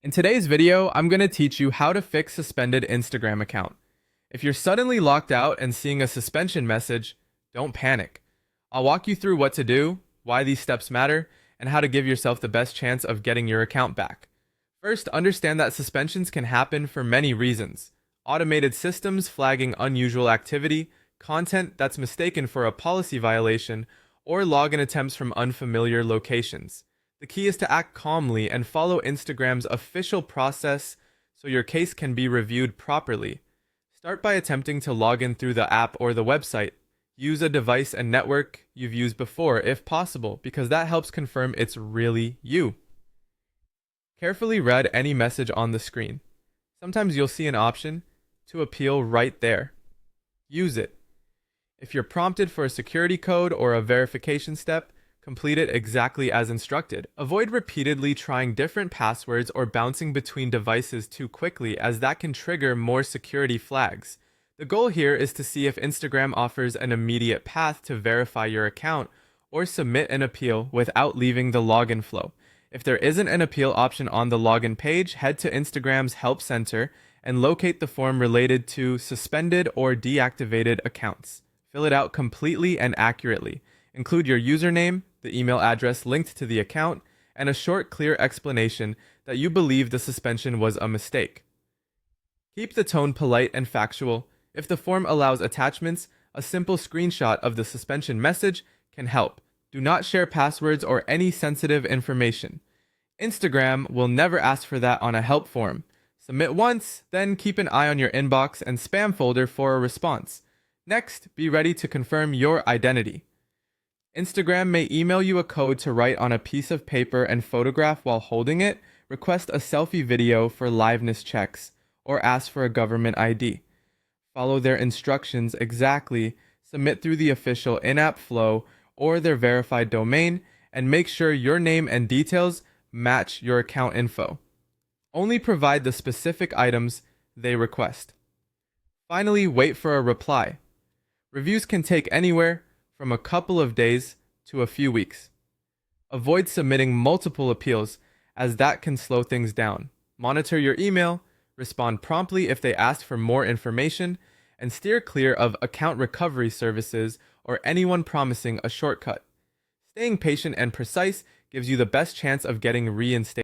In today's video, I'm going to teach you how to fix suspended Instagram account. If you're suddenly locked out and seeing a suspension message, don't panic. I'll walk you through what to do, why these steps matter, and how to give yourself the best chance of getting your account back. First, understand that suspensions can happen for many reasons. Automated systems flagging unusual activity, content that's mistaken for a policy violation, or login attempts from unfamiliar locations. The key is to act calmly and follow Instagram's official process so your case can be reviewed properly. Start by attempting to log in through the app or the website. Use a device and network you've used before if possible, because that helps confirm it's really you. Carefully read any message on the screen. Sometimes you'll see an option to appeal right there. Use it. If you're prompted for a security code or a verification step, complete it exactly as instructed. Avoid repeatedly trying different passwords or bouncing between devices too quickly, as that can trigger more security flags. The goal here is to see if Instagram offers an immediate path to verify your account or submit an appeal without leaving the login flow. If there isn't an appeal option on the login page, head to Instagram's Help Center and locate the form related to suspended or deactivated accounts. Fill it out completely and accurately. Include your username, the email address linked to the account, and a short, clear explanation that you believe the suspension was a mistake. Keep the tone polite and factual. If the form allows attachments, a simple screenshot of the suspension message can help. Do not share passwords or any sensitive information. Instagram will never ask for that on a help form. Submit once, then keep an eye on your inbox and spam folder for a response. Next, be ready to confirm your identity. Instagram may email you a code to write on a piece of paper and photograph while holding it, request a selfie video for liveness checks, or ask for a government ID. Follow their instructions exactly, submit through the official in-app flow or their verified domain, and make sure your name and details match your account info. Only provide the specific items they request. Finally, wait for a reply. Reviews can take anywhere from a couple of days to a few weeks. Avoid submitting multiple appeals, as that can slow things down. Monitor your email, respond promptly if they ask for more information, and steer clear of account recovery services or anyone promising a shortcut. Staying patient and precise gives you the best chance of getting reinstated.